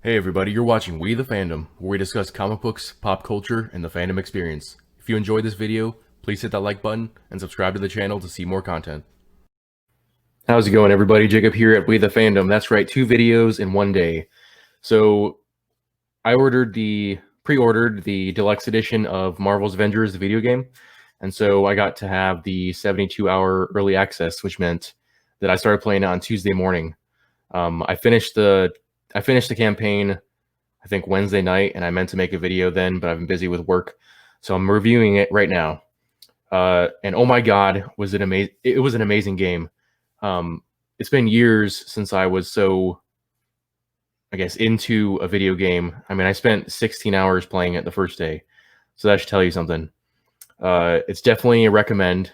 Hey everybody, you're watching We the Fandom, where we discuss comic books, pop culture, and the fandom experience. If you enjoyed this video, please hit that like button and subscribe to the channel to see more content. How's it going, everybody? Jacob here at We the Fandom. That's right, 2 videos in 1 day. So I pre-ordered the deluxe edition of Marvel's Avengers, the video game, and so I got to have the 72-hour early access, which meant that I started playing it on Tuesday morning. I finished the campaign, I think Wednesday night, and I meant to make a video then, but I've been busy with work, so I'm reviewing it right now. And oh my God, was it amazing! It was an amazing game. It's been years since I was so, I guess, into a video game. I mean, I spent 16 hours playing it the first day, so that should tell you something. It's definitely a recommend.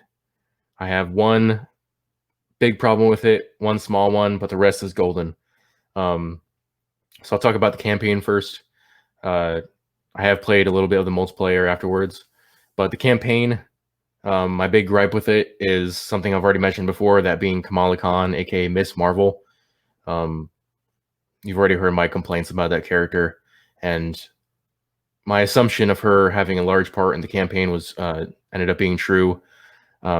I have one big problem with it, one small one, but the rest is golden. So I'll talk about the campaign first. I have played a little bit of the multiplayer afterwards, but the campaign, my big gripe with it is something I've already mentioned before, that being Kamala Khan, aka Miss Marvel. You've already heard my complaints about that character, and my assumption of her having a large part in the campaign was ended up being true.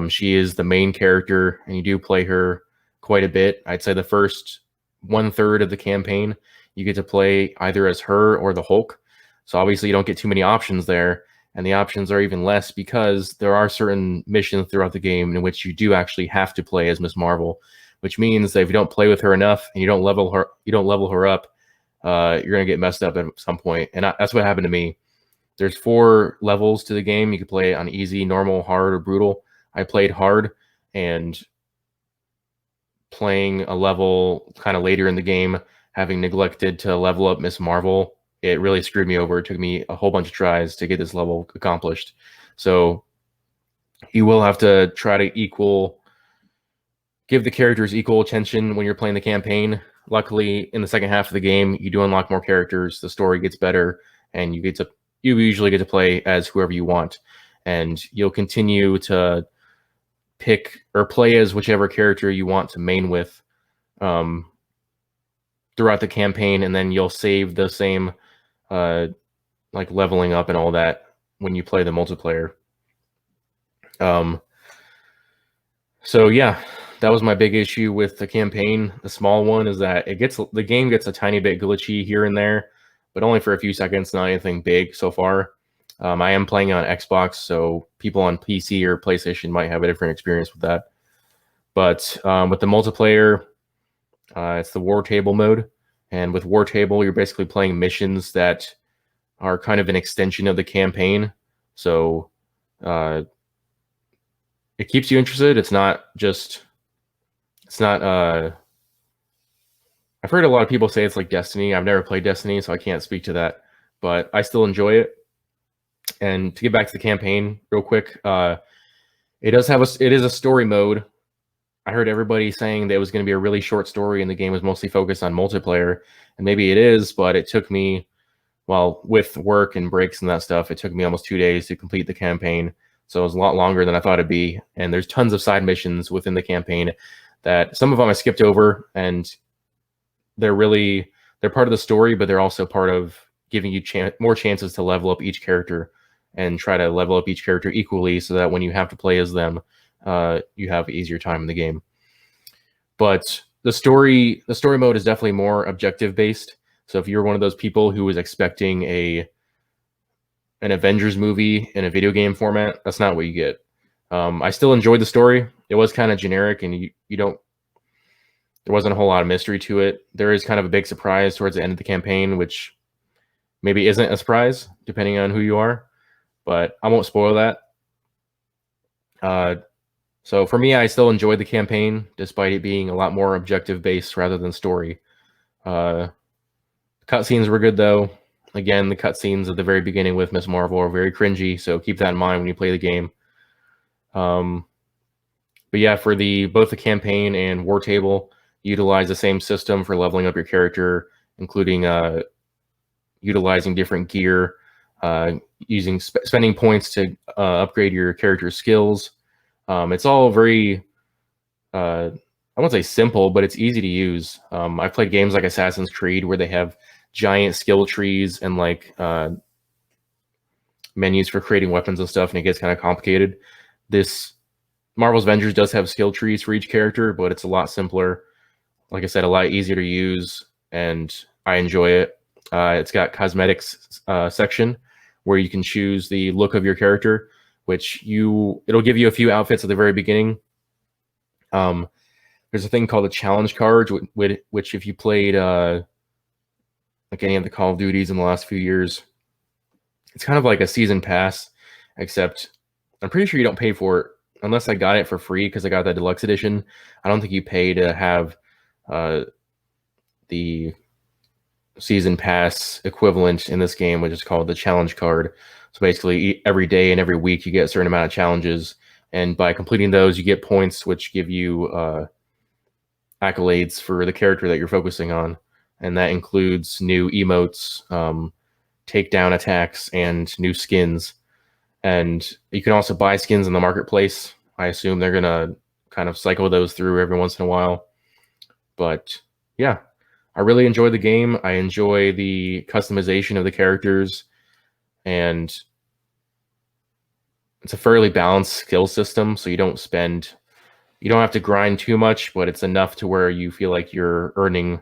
She is the main character, and you do play her quite a bit. I'd say the first 1/3 of the campaign, you get to play either as her or the Hulk. So obviously you don't get too many options there, and the options are even less because there are certain missions throughout the game in which you do actually have to play as Miss Marvel, which means that if you don't play with her enough and you don't level her up, you're gonna get messed up at some point. And that's what happened to me. There's 4 levels to the game. You can play on easy, normal, hard, or brutal. I played hard, and playing a level kind of later in the game, having neglected to level up Miss Marvel, it really screwed me over. It took me a whole bunch of tries to get this level accomplished. So you will have to try to give the characters equal attention when you're playing the campaign. Luckily, in the second half of the game, you do unlock more characters, the story gets better, and you usually get to play as whoever you want. And you'll continue to pick or play as whichever character you want to main with throughout the campaign, and then you'll save the same like leveling up and all that when you play the multiplayer. So yeah, that was my big issue with the campaign. The small one is that the game gets a tiny bit glitchy here and there, but only for a few seconds, not anything big so far. I am playing on Xbox, so people on PC or PlayStation might have a different experience with that. But with the multiplayer, it's the War Table mode. And with War Table, you're basically playing missions that are kind of an extension of the campaign. So it keeps you interested. I've heard a lot of people say it's like Destiny. I've never played Destiny, so I can't speak to that. But I still enjoy it. And to get back to the campaign real quick, it is a story mode. I heard everybody saying that it was going to be a really short story and the game was mostly focused on multiplayer, and maybe it is, but it took me, well, with work and breaks and that stuff, it took me almost 2 days to complete the campaign. So it was a lot longer than I thought it'd be. And there's tons of side missions within the campaign that some of them I skipped over, and they're part of the story, but they're also part of giving you more chances to level up each character and try to level up each character equally so that when you have to play as them, you have easier time in the game. But the story mode is definitely more objective based. So if you're one of those people who was expecting an Avengers movie in a video game format, that's not what you get. I still enjoyed the story. It was kind of generic, and there wasn't a whole lot of mystery to it. There is kind of a big surprise towards the end of the campaign, which maybe isn't a surprise depending on who you are, but I won't spoil that. So for me, I still enjoyed the campaign, despite it being a lot more objective-based rather than story. Cutscenes were good, though. Again, the cutscenes at the very beginning with Miss Marvel are very cringy, so keep that in mind when you play the game. But yeah, for both the campaign and War Table, utilize the same system for leveling up your character, including utilizing different gear, spending points to upgrade your character's skills. It's all very, I won't say simple, but it's easy to use. I've played games like Assassin's Creed where they have giant skill trees and like menus for creating weapons and stuff, and it gets kind of complicated. This Marvel's Avengers does have skill trees for each character, but it's a lot simpler. Like I said, a lot easier to use, and I enjoy it. It's got cosmetics section where you can choose the look of your character, which it'll give you a few outfits at the very beginning. There's a thing called the challenge card, which if you played like any of the Call of Duties in the last few years, it's kind of like a season pass, except I'm pretty sure you don't pay for it unless I got it for free because I got the deluxe edition. I don't think you pay to have the season pass equivalent in this game, which is called the challenge card. So basically, every day and every week you get a certain amount of challenges, and by completing those, you get points, which give you accolades for the character that you're focusing on, and that includes new emotes, takedown attacks, and new skins. And you can also buy skins in the marketplace. I assume they're gonna kind of cycle those through every once in a while. But yeah, I really enjoy the game. I enjoy the customization of the characters, and it's a fairly balanced skill system, so you don't have to grind too much, but it's enough to where you feel like you're earning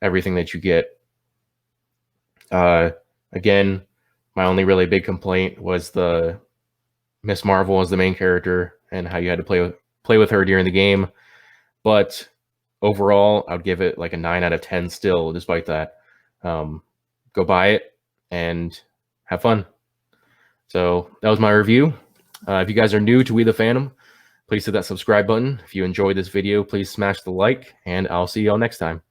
everything that you get. Again, my only really big complaint was the Miss Marvel as the main character and how you had to play with her during the game. But overall, I would give it like a 9 out of 10 still, despite that. Go buy it and have fun. So that was my review. If you guys are new to We the Phantom, please hit that subscribe button. If you enjoyed this video, please smash the like, and I'll see y'all next time.